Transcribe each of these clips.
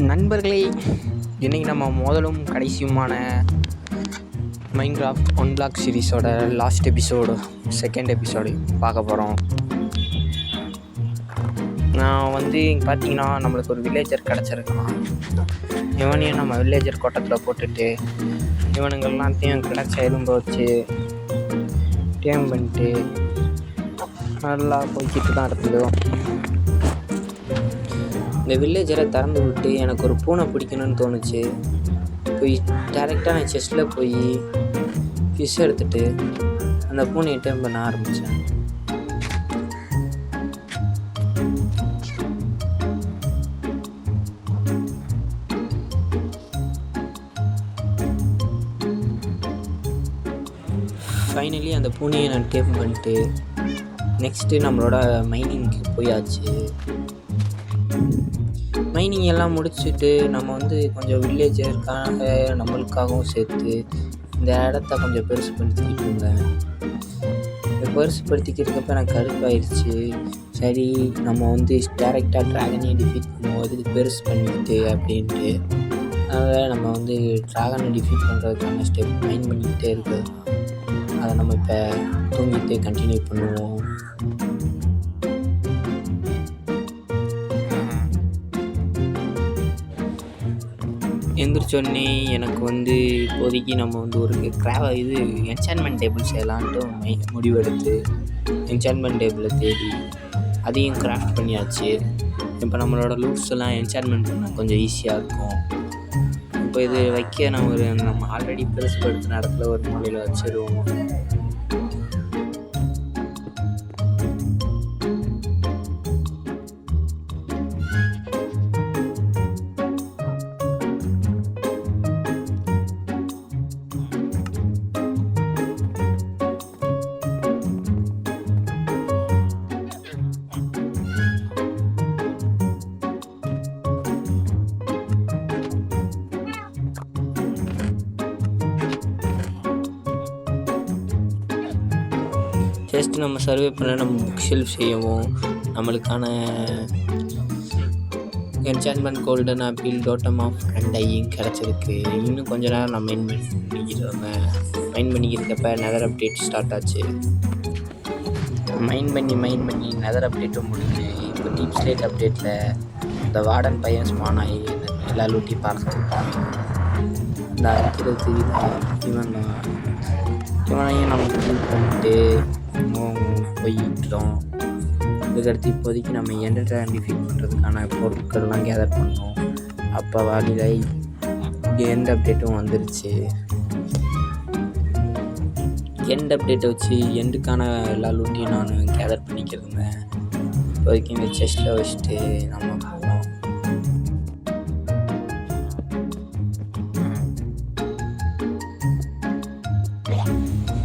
நண்பர்களே, இன்றைக்கி நம்ம முதலும் கடைசியுமான மைன்கிராஃப்ட் ஒன் பிளாக் சீரீஸோட லாஸ்ட் எபிசோடு செகண்ட் எபிசோடு பார்க்க போகிறோம். நான் இங்கே பார்த்தீங்கன்னா நம்மளுக்கு ஒரு வில்லேஜர் கிடச்சிருக்கான். இவனையும் நம்ம வில்லேஜர் கோட்டத்தில் போட்டுட்டு இவனுங்கள்லாத்தையும் கிடச்ச எலும்பு வச்சு டேம் பண்ணிட்டு நல்லா போய்கிட்டு தான் இருக்குது. இந்த வில்லேஜரை திறந்து விட்டு எனக்கு ஒரு பூனை பிடிக்கணும்னு தோணுச்சு. போய் டேரெக்டாக நான் செஸ்ட்டில் போய் ஃபிஷ் எடுத்துகிட்டு அந்த பூனையை டேம் பண்ண ஆரம்பித்தேன். ஃபைனலி அந்த பூனையை நான் டேம் பண்ணிட்டு நெக்ஸ்ட்டு நம்மளோட மைனிங்க்கு போயாச்சு. மைனிங் எல்லாம் முடிச்சுட்டு நம்ம கொஞ்சம் வில்லேஜருக்காக நம்மளுக்காகவும் சேர்த்து இந்த இடத்த கொஞ்சம் பெருசுப்படுத்திக்கிட்டு இருந்தேன். இந்த பெருசுப்படுத்திக்கிறதுக்கப்ப எனக்கு கடுப்பாயிடுச்சு. சரி நம்ம டேரெக்டாக ட்ராகனை டிஃபீட் பண்ணுவோம், இதுக்கு பெருசு பண்ணிக்கிட்டு அப்படின்ட்டு. அதனால் நம்ம ட்ராகனை டிஃபீட் பண்ணுறதுக்கான ஸ்டெப் மைண்ட் பண்ணிக்கிட்டே இருக்குது. அதை நம்ம இப்போ தூங்கிட்டு கண்டினியூ பண்ணுவோம். எந்திரிச்சோடனே எனக்கு இப்போதைக்கு நம்ம ஒரு என்சான்மெண்ட் டேபிள் செய்யலான்ட்டு முடிவெடுத்து என்சான்மெண்ட் டேபிளை தேடி அதையும் கிராஃப்ட் பண்ணியாச்சு. இப்போ நம்மளோட லூட்ஸ் எல்லாம் என்சான்மெண்ட் பண்ண கொஞ்சம் ஈஸியாக இருக்கும். இப்போ இது வைக்க நம்ம ஆல்ரெடி பெருசுப்படுத்தின இடத்துல ஒரு மூலையில் வச்சிருவோம். ஜஸ்ட் நம்ம சர்வே பண்ண நம்ம புக் ஷெல்ஃப் செய்யவும் நம்மளுக்கான enchantment golden apple totem of அண்ட் ஐயும் கிடச்சிருக்கு. இன்னும் கொஞ்ச நேரம் நான் மைண்ட் பண்ணிக்கிறப்ப நெதர் அப்டேட் ஸ்டார்ட் ஆச்சு. மைண்ட் பண்ணி நெதர் அப்டேட்டும் முடிஞ்சு இப்போ டீப் ஸ்டேட் அப்டேட்டில் இந்த வார்டன் பையன் ஸ்பான் ஆகி எல்லா லூட்டி பார்த்துருப்பான். இந்த அடிக்கிறது இவனையும் நம்ம ஃபீல் பண்ணிட்டு போயிட்டோம். இதுக்கடுத்து இப்போதைக்கு நம்ம எண்டர் ட்ராகன் டிஃபீட் பண்ணுறதுக்கான பொருட்கள்லாம் கேதர் பண்ணோம். அப்போ வாலிலை எண்ட் அப்டேட்டும் வந்துருச்சு. எண்ட் அப்டேட்டை வச்சு எண்டுக்கான எல்லா லூட்டையும் நான் கேதர் பண்ணிக்கிறேன். இப்போதைக்கு இந்த செஸ்ட்டில் வச்சுட்டு நம்ம போவோம்.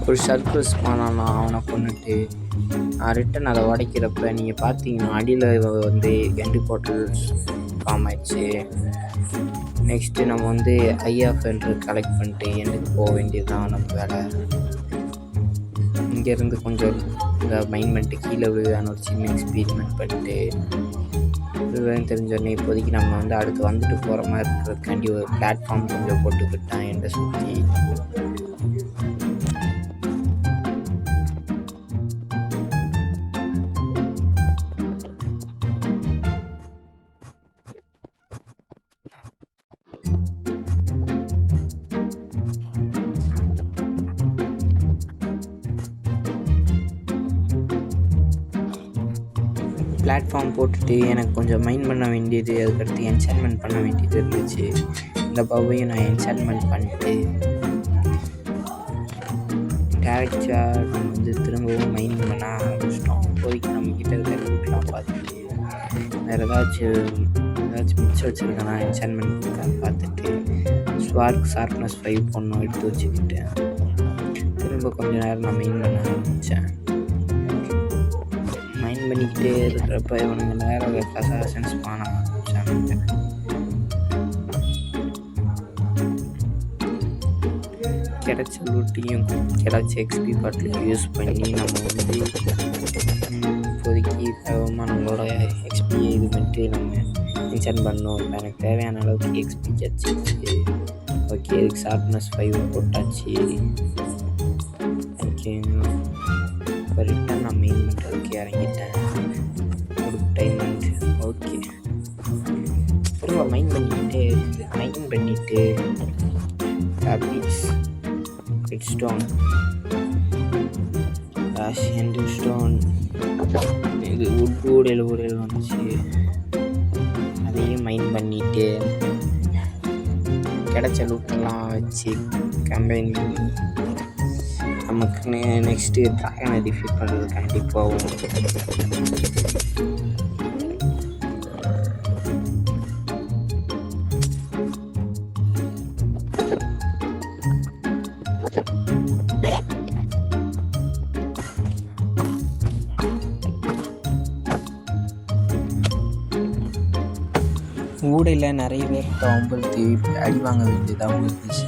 ஒரு சர்க்கிள் ஸ்பானாக நான் அவனை கொண்டுட்டு நான் ரிட்டன் அதை உடைக்கிறப்ப நீங்கள் பார்த்தீங்கன்னா அடியில் எண்டு போர்ட்டல் ஃபார்ம் ஆயிடுச்சு. நெக்ஸ்ட்டு நம்ம ஐஆஃப் என்று கலெக்ட் பண்ணிட்டு எண்டுக்கு போக வேண்டியது தான் நம்ம வேலை. இங்கேருந்து கொஞ்சம் இந்த மைண்ட் பண்ணிட்டு கீழே விழுதான ஒரு சின்ன எக்ஸ்பீரிமெண்ட் பண்ணிட்டு விவரம் தெரிஞ்சோடனே இப்போதைக்கு நம்ம அடுத்து வந்துட்டு போகிற மாதிரி இருக்கிறதுக்காண்டி ஒரு பிளாட்ஃபார்ம் கொஞ்சம் போட்டுக்கிட்டான் எண்டை சுற்றி. பிளாட்ஃபார்ம் போட்டுட்டு எனக்கு கொஞ்சம் மைண்ட் பண்ண வேண்டியது, அதுக்கடுத்து என்சான்மெண்ட் பண்ண வேண்டியது இருந்துச்சு. இந்த பவ்வையும் நான் என்சான்மெண்ட் பண்ணிட்டு டேரக்டாக நம்ம திரும்பவும் மைண்ட் பண்ண ஆரம்பிச்சிட்டோம். இப்போதைக்கு நம்மக்கிட்ட இருக்கிற ரூட்லாம் பார்த்துட்டு வேறு ஏதாச்சும் மிச்சம் வச்சுருக்கேன்னா என்சான்மெண்ட் இருக்கான்னு பார்த்துட்டு ஷார்ப்னஸ் 5 பொண்ணும் எடுத்து வச்சுக்கிட்டேன். திரும்ப கொஞ்சம் நேரம் நான் மைண்ட் பண்ண ஆரம்பித்தேன். மைண்ட் பண்ணிக்கிட்டே இருக்கிறப்ப இவனுங்க நேரம் கசாசன்ஸ் பண்ண ஆரம்பித்தாங்க. கிடைச்ச லூட்டையும் கிடைச்ச எக்ஸ்பி பாட்டிலையும் யூஸ் பண்ணி நம்ம இப்போதைக்கு நம்மளோட எக்ஸ்பியை இது பண்ணிட்டு நம்ம என்சான் பண்ணணும். இப்போ எனக்கு தேவையான அளவுக்கு எக்ஸ்பி கிடச்சிருச்சு. ஓகே, இதுக்கு ஷார்ப்னஸ் 5 போட்டாச்சு. ஓகே, இப்போ ரிட்டன் நான் மெயின் பண்ணுறதுக்கு இறங்கிட்டேன். ஒரு டைமண்ட். ஓகே, திரும்ப மைண்ட் பண்ணிட்டு ஹாபிஸ் ரெட்ஸ்டோன், ஆஷியன் ஸ்டோன், இது உட்வூடில் வந்துச்சு. அதையும் மைண்ட் பண்ணிவிட்டு கிடைச்ச லூட்டெல்லாம் வச்சு கம்பைன் பண்ணி நமக்கு நெக்ஸ்ட்டு ட்ராகனை டிஃபீட் பண்ணுறது கண்டிப்பாகவும். ஊடையில் நிறைய பேர் வம்புறுத்தி அடி வாங்க வேண்டியதாகவும் இருந்துச்சு.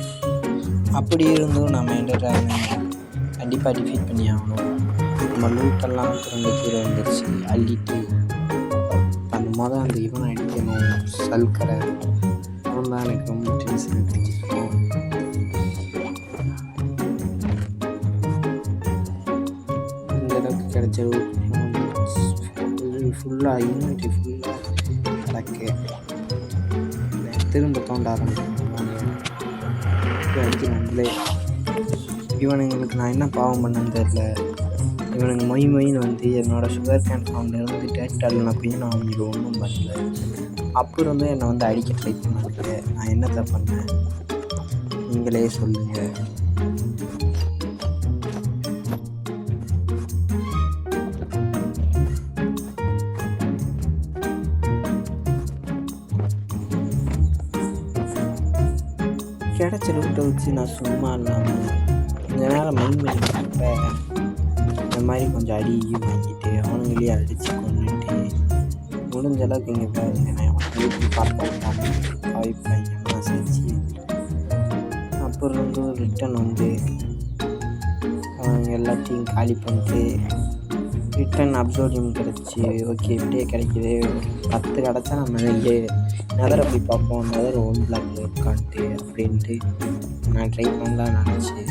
அப்படி இருந்தும் நம்ம என்டர்டைனை கண்டிப்பாக டிஃபீட் பண்ணி ஆகணும். நம்ம லூட்டெல்லாம் திரும்ப கீழே வந்துருச்சு. அள்ளிட்டு அந்த அந்த இவனை அடிக்கணும். சல்கரை அவன் தான் எனக்கு ரொம்ப டென்ஷன் எடுத்துருக்கோம். இந்த அளவுக்கு கிடைச்ச ஃபுல்லாக யூனிட்டி ஃபுல்லாக கிடக்கு. திரும்ப தோண்ட ஆரம்பிச்சு அடிச்சு நம்மளே. இவனுங்களுக்கு நான் என்ன பாவம் பண்ணேன்னு தெரில. இவனுக்கு மொயின்னு வந்து என்னோடய சுகர் கேன் ஃபார்ம்லேருந்து டேட்டால் நான் போய் நான் அவங்களுக்கு ஒன்றும் பண்ணல. அப்புறம் வந்து என்னை வந்து அடிக்க ட்ரை பண்ணாங்க. நான் என்னத்தை பண்ணேன் நீங்களே சொல்லுங்கள். கிடைச்ச லூட்டை வச்சு நான் சும்மா இல்லாமல் கொஞ்ச நேரம் மைண்ட் பண்ணிட்டு இந்த மாதிரி கொஞ்சம் அடி வாங்கிட்டு அவனுங்களே அடித்து கொண்டுட்டு முடிஞ்ச அளவுக்கு இங்கே பாருங்க நான் வீட்டுக்கு பார்ப்பேன் வாய்ப்பையமாக செஞ்சு அப்புறம் வந்து ரிட்டன் வந்து எல்லாத்தையும் காலி பண்ணிட்டு ரிட்டன் அப்சர்விங் கிடச்சி. ஓகே, இப்படியே கிடைக்கிது. 10 கிடச்சா நம்ம இங்கே நெதரை போய் பார்ப்போம். நெதர் 1 பிளாக்ல இருக்கான்ட்டு அப்படின்ட்டு நான் ட்ரை பண்ணலாம் நினச்சி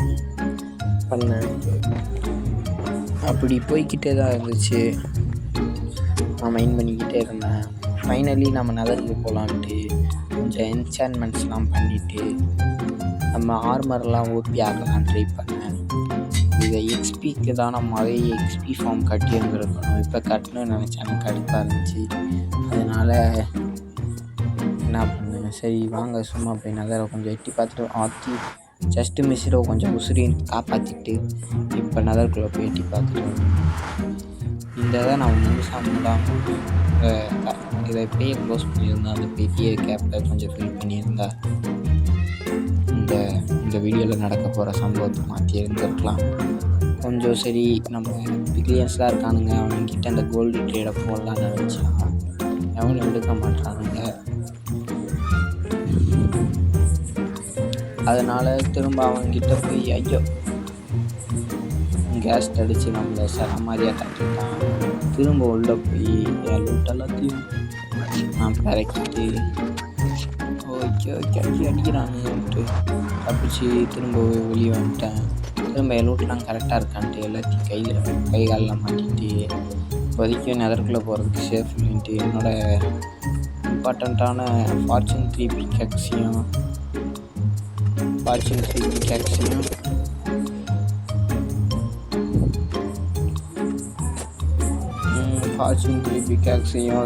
பண்ணேன். அப்படி போய்கிட்டே தான் இருந்துச்சு. நான் மைண்ட் பண்ணிக்கிட்டே இருந்தேன். ஃபைனலி நம்ம நெதருக்கு போகலான்ட்டு கொஞ்சம் என்சான்மெண்ட்ஸ்லாம் பண்ணிவிட்டு நம்ம ஆர்மர்லாம் ஓபி ஆகலாம் ட்ரை பண்ணேன். இதை எக்ஸ்பிக்கு தான் நம்ம அதே எக்ஸ்பி ஃபார்ம் கட்டியிருந்துருக்கணும். இப்போ கட்டணும்னு நினச்சா எனக்கு கடுப்பாக இருந்துச்சு. அதனால் என்ன பண்ணேன், சரி வாங்க சும்மா போய் நகரை கொஞ்சம் எட்டி பார்த்துட்டு ஆற்றி ஜஸ்ட்டு மிஸ்ஸில் கொஞ்சம் உசுரியும் காப்பாற்றிட்டு இப்போ நகருக்குள்ளே போய் எட்டி பார்த்துட்டு இந்த இதை நான் முழுசாமலாம் இதை இப்படியே க்ளோஸ் பண்ணியிருந்தேன். அந்த பெரிய கேப்பை கொஞ்சம் ஃபில் பண்ணியிருந்தா இந்த வீடியோவில் நடக்க போகிற சம்பவத்தை மாற்றி இருந்திருக்கலாம் கொஞ்சம். சரி, நம்ம பில்லியன்ஸ்லாம் இருக்கானுங்க, அவங்கக்கிட்ட அந்த கோல்டு ட்ரேடை போடலான்னு நினச்சா எவனும் எடுக்க மாட்டானுங்க. அதனால் திரும்ப அவங்ககிட்ட போய் ஐயோ கேஸ் அடித்து நம்மளை சர மாதிரியாக கட்டிட்டான். திரும்ப உள்ளே போய் என் லூட் எல்லாத்தையும் நான் பறக்கிட்டு ஓகே அடிக்கிறானுன்ட்டு தப்பிச்சு திரும்ப வெளியே வந்துட்டேன். திரும்ப என் லூட்லாம் கரெக்டாக இருக்கான்ட்டு எல்லாத்தையும் கை காலெலாம் மாட்டிட்டு இப்போதைக்கு நெதற்குள்ளே போகிறதுக்கு சேஃப் இல்லைன்ட்டு என்னோடய இம்பார்ட்டண்ட்டான ஃபார்ச்சூன் 3 பிகேக்ஸையும்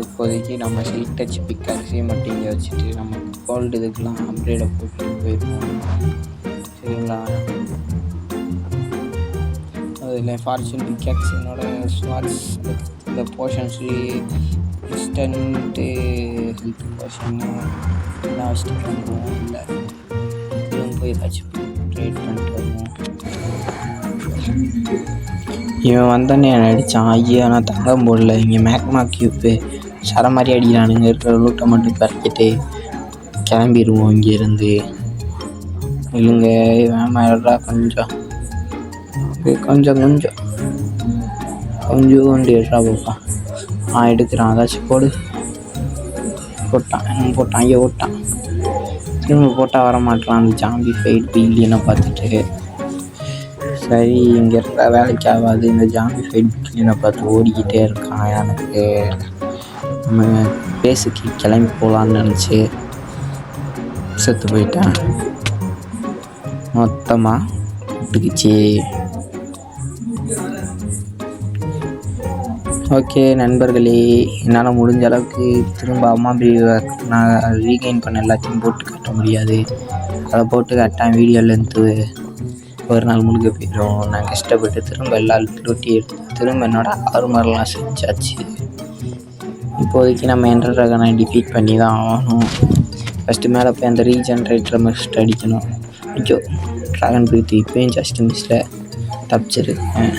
இப்போதைக்கு நம்ம சில்க் டச் பிக்காக்ஸையும் மட்டும் இங்கே வச்சுட்டு நம்ம கோல்டு இதுக்கெலாம் அப்கிரேடை போட்டுட்டு போயிருக்கோம். சரிங்களா, அதில் ஃபார்ச்சூன் பிக்காக்ஸினோட ஸ்வாட்ஸ் இந்த போர்ஷன்ஸ்லி இன்ஸ்டன்ட்டு ஹெல்த் போர்ஷன்னு எல்லாம் வச்சுட்டு பண்ணுவோம். இல்லை திரும்ப போய் ஏதாச்சும் ட்ரேட் பண்ணிட்டு வருவோம். இவன் வந்தோடனே என்னை அடித்தான். ஐயோ நான் தங்கம் போடல, இங்கே மேக்மா கியூப்பு சர மாதிரி அடிக்கிறானுங்க. இருக்கிற லூட்டை மட்டும் பறக்கிட்டு கிளம்பிடுவோம் இங்கேருந்து. இல்லைங்க வேமாடா கொஞ்சம் எடுறா போப்பா. எடுக்கிறான், அதாச்சும் போடு. போட்டான் ஐயோ ஓட்டான். திரும்ப போட்டால் வரமாட்டான் அந்த ஜாம்பி ஃபைட் பில்லியனை பார்த்துட்டு. சரி இங்கே இருக்கிற வேலைக்கு ஆகாது, இந்த ஜாம்பி ஃபைட் பில்லியனை பார்த்து ஓடிக்கிட்டே இருக்கான். எனக்கு நம்ம பேஸுக்கு கிளம்பி போகலான்னு நினச்சி செத்து போயிட்டேன். மொத்தமாக விட்டுக்குச்சு. ஓகே நண்பர்களே, என்னால் முடிஞ்ச அளவுக்கு திரும்ப அம்மா நான் ரீகெயின் பண்ண எல்லாத்தையும் போட்டு காட்ட முடியாது. அதை போட்டு காட்டான் வீடியோ லென்த்து ஒரு நாள் முழுக்க போயிடும். நான் கஷ்டப்பட்டு திரும்ப எல்லா லூட்டி எடுத்து திரும்ப என்னோட ஆர்மர்லாம் செஞ்சாச்சு. இப்போதைக்கு நம்ம என்டர் ட்ராகனை டிஃபீட் பண்ணி தான் ஆகணும். ஃபஸ்ட்டு மேலே போய் அந்த ரீஜென்ரேட்டரை மஸ்ட் அடிக்கணும். ஐயோ ட்ராகன் பிரீத் இப்போயும் ஜஸ்ட் மிஸ்ஸில் தப்பிச்சிருக்கேன்.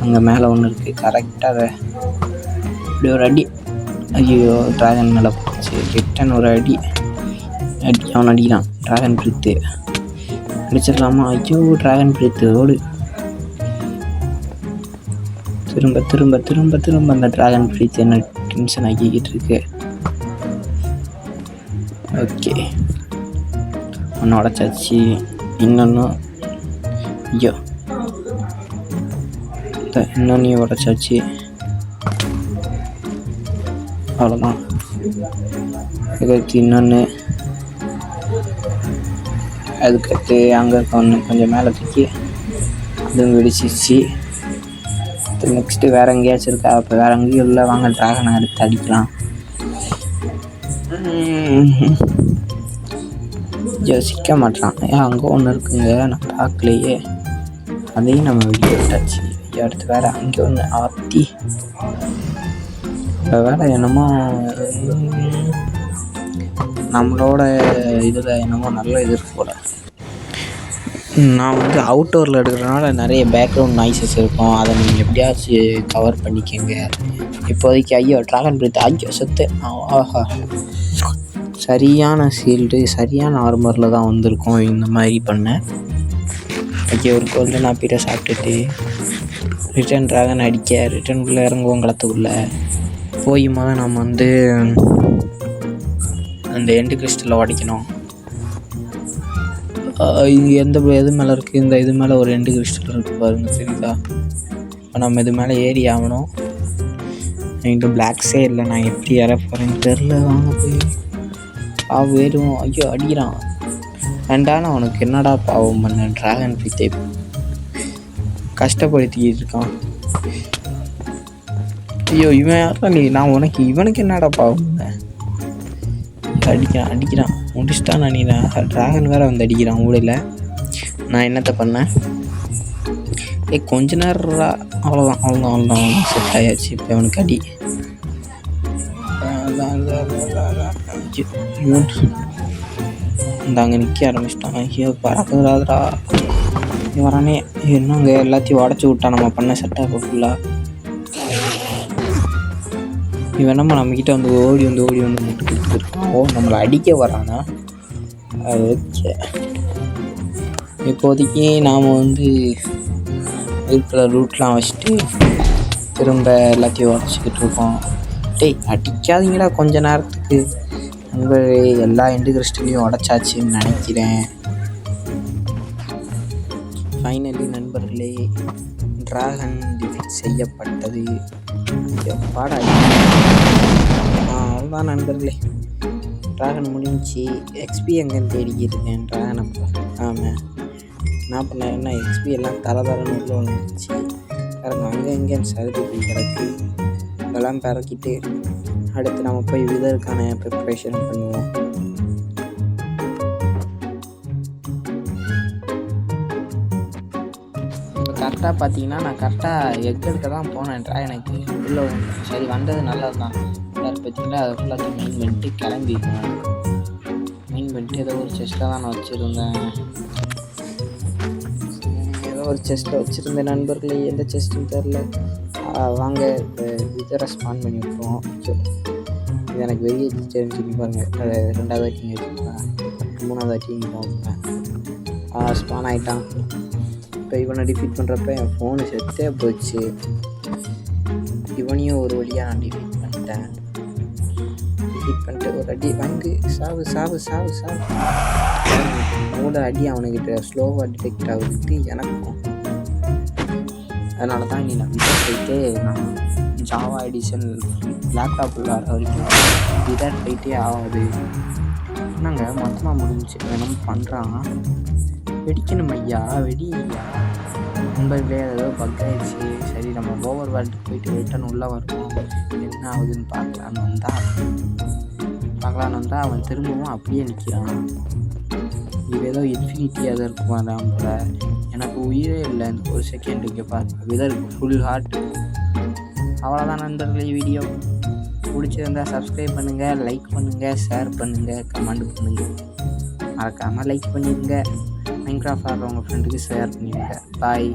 அங்கே மேலே ஒன்று இருக்குது, கரெக்டாக அதை இப்படி ஒரு அடி. ஐயோ ட்ராகன் மேலே போச்சு. ரிட்டன் ஒரு அடி அவன் அடிக்கிறான். ட்ராகன் பிரீத்து அடிச்சிடலாமா? ஐயோ ட்ராகன் பிரீத்து ஓடு. திரும்ப திரும்ப திரும்ப திரும்ப அந்த ட்ராகன் பிரீத் என்ன டென்ஷன் ஆக்கிக்கிட்டு இருக்கு. ஓகே ஒன்று உடச்சாச்சு. இன்னொன்று ஐயோ இன்னொன்று உடச்சாச்சு. அவ்வளோதான். அதுக்கடுத்து இன்னொன்று, அதுக்கடுத்து அங்கே இருக்க ஒன்று கொஞ்சம் மேலே தூக்கி அதுவும் வெடிச்சிச்சு. நெக்ஸ்ட்டு வேறு எங்கேயாச்சும் இருக்கா? அப்போ வேறு எங்கேயும் இல்லை. வாங்க ட்ராகனை எடுத்து அடிக்கலாம். சிக்க மாட்டான். அங்கே ஒன்று இருக்குங்க, நான் பார்க்கலையே. அதையும் நம்ம வெளியே விட்டாச்சு. அடுத்து வேறு அங்கே ஒன்று ஆத்தி வேறு என்னமோ நம்மளோட இதில் என்னமோ நல்ல இது இருக்கு போல். நான் வந்து அவுட்டோரில் எடுக்கிறதுனால நிறைய பேக்ரவுண்ட் நாய்ஸஸ் இருக்கும். அதை நீங்கள் எப்படியாச்சும் கவர் பண்ணிக்கோங்க. இப்போதைக்கு ஐயோ ட்ராகன் பிரீத் ஐயோ செத்து. ஆஹா சரியான ஷீல்டு சரியான ஆர்மரில் தான் வந்திருக்கோம். இந்த மாதிரி பண்ணேன். ஐயோ ஒரு கோல்டன் ஆப்பிட்ட சாப்பிட்டுட்டு ரிட்டன் ட்ராகன் அடிக்க ரிட்டனுக்குள்ளே இறங்குவோம். களத்துக்குள்ளே போய் முதல் நம்ம வந்து அந்த எண்டு கிறிஸ்டலில் உடைக்கணும். இது எது மேலே இருக்குது? இந்த இது மேலே ஒரு எண்டு கிறிஸ்டல் இருக்குது பாருங்கள், தெரியுதா? இப்போ நம்ம இது மேலே ஏறி ஆகணும். என்கிட்ட பிளாக்ஸே இல்லை, நான் எப்படி ஏற போகிறேன்னு தெரில. வாங்க போய் பாவம் ஏறுவோம். ஐயோ அடிக்கிறான். வேண்டாம் அவனுக்கு என்னடா பாவம் பண்ண? ட்ராகன் பிரீத்தை கஷ்டப்படுத்திக்கிட்டு இருக்கான். ஐயோ இவன் யாரா நீ? நான் உனக்கு இவனுக்கு என்னடா பாவம் பண்ண? அடிக்கிறான் முடிச்சிட்டான். நீ ட்ராகன் வேறு வந்து அடிக்கிறான் ஊடையில். நான் என்னத்தை பண்ணேன்? கொஞ்ச நேரம் அவ்வளோதான் செட் ஆயாச்சு. இப்போ அவனுக்கு அடி. இந்த அங்கே நிற்க ஆரம்பிச்சிட்டான். ஐயோ பறக்குறாதுடா வரானே. இன்னும் அங்கே எல்லாத்தையும் உடச்சி விட்டான் நம்ம பண்ண செட்டாக ஃபுல்லாக. இவன் நம்மக்கிட்ட வந்து ஓடி வந்து முட்டு கொடுத்துருக்கான். நம்மளை அடிக்க வரானா? ஓகே இப்போதைக்கு நாம் வந்து இருக்கிற ரூட்லாம் வச்சுட்டு திரும்ப எல்லாத்தையும் உடச்சிக்கிட்டு இருக்கோம். அடிக்காதீங்கடா கொஞ்ச நேரத்துக்கு. எல்லா எண்டு கிறிஸ்டலையும் உடச்சாச்சுன்னு நினைக்கிறேன். ஃபைனலி நண்பர்களே ட்ராகன் டிஃபீட் செய்யப்பட்டது. எப்பாடா அவ்வளோதான் நண்பர்களே, ட்ராகன் முடிஞ்சு. எக்ஸ்பி எங்கேன்னு தேடிக்கிட்டு இருக்கேன் ட்ராகனை. ஆமாம் நான் பண்ண என்ன எக்ஸ்பி எல்லாம் தரன்னு உள்ள வந்துச்சு. பாருங்க அங்கே எங்கேன்னு சருதி போய் கிடக்கு. இதெல்லாம் பிறக்கிட்டு அடுத்து நம்ம போய் விதற்கான ப்ரிப்ரேஷன் பண்ணுவோம். இப்போ கரெக்டாக பார்த்தீங்கன்னா நான் கரெக்டாக எக் எடுக்க தான் போனேன் ட்ராகனுக்கு உள்ளே. சரி வந்தது நல்லது தான். எல்லாரும் பார்த்தீங்கன்னா அதை ஃபுல்லாக மெயின் பண்ணிட்டு கிளம்பிடுவேன். மெயின் பண்ணிட்டு ஏதோ ஒரு செஸ்ட்டில் தான் நான் வச்சுருந்தேன். ஒரு செஸ்ட்டில் வச்சுருந்தேன் நண்பர்களே. எந்த செஸ்ட்டுன்னு தெரில. வாங்க இப்போ இதை ஸ்பான் பண்ணி விட்டுருவோம். இது எனக்கு வெளியே தெரிஞ்சு பாருங்கள். அதை 2வது வாட்டிங்க வச்சுருப்பேன், 3வது வாட்டிங்க போவேன். ஸ்பான் ஆகிட்டான். இப்போ இவனை டிஃபீட் பண்ணுறப்ப என் ஃபோனு செத்தே போச்சு. இவனையும் ஒரு வழியாக நான் டிஃபீட் பண்ணிட்டேன். கம்ப்ளீட் பண்ணிட்டு ஒரு அடி வாங்கு. சாவு சாவு சாவு சாவு. அவ்வளோ அடி அவனுக்கிட்ட ஸ்லோவாக டிடெக்ட் ஆகுது எனக்கும். அதனால தான் நீ நான் விதர் போயிட்டு நான் ஜாவா எடிஷன் லேப்டாப்பில் வர வரைக்கும் விதர் போயிட்டே ஆகாது. என்னங்க மொத்தமாக முடிஞ்சிச்சு. வேணும் பண்ணுறான். வெடிக்கணும் ஐயா, வெடி ஐயா. நண்பர்களே ஏதோ பக் ஆயிடுச்சு. சரி நம்ம ஓவர் வேர்ல்டுக்கு போயிட்டு ரிட்டன் உள்ளே வருவோம். என்ன ஆகுதுன்னு பார்க்கலான்னு வந்தால் அவன் திரும்பவும் அப்படியே நிற்கிறான். இது ஏதோ இன்ஃபினிட்டியாக தான் இருக்குமா நம்மள. எனக்கு உயிரே இல்லை இந்த ஒரு செகண்டுக்கு பார்த்து விதருக்கு ஃபுல் ஹார்ட். அவ்வளோதான் நண்பர்களே. வீடியோ பிடிச்சிருந்தால் சப்ஸ்கிரைப் பண்ணுங்கள், லைக் பண்ணுங்கள், ஷேர் பண்ணுங்கள், கமெண்ட் பண்ணுங்கள். மறக்காமல் லைக் பண்ணிடுங்க. மைன்கிராஃப்ட் ஆடுறவங்க ஃப்ரெண்டுக்கு ஷேர் பண்ணிடுங்க. பாய்.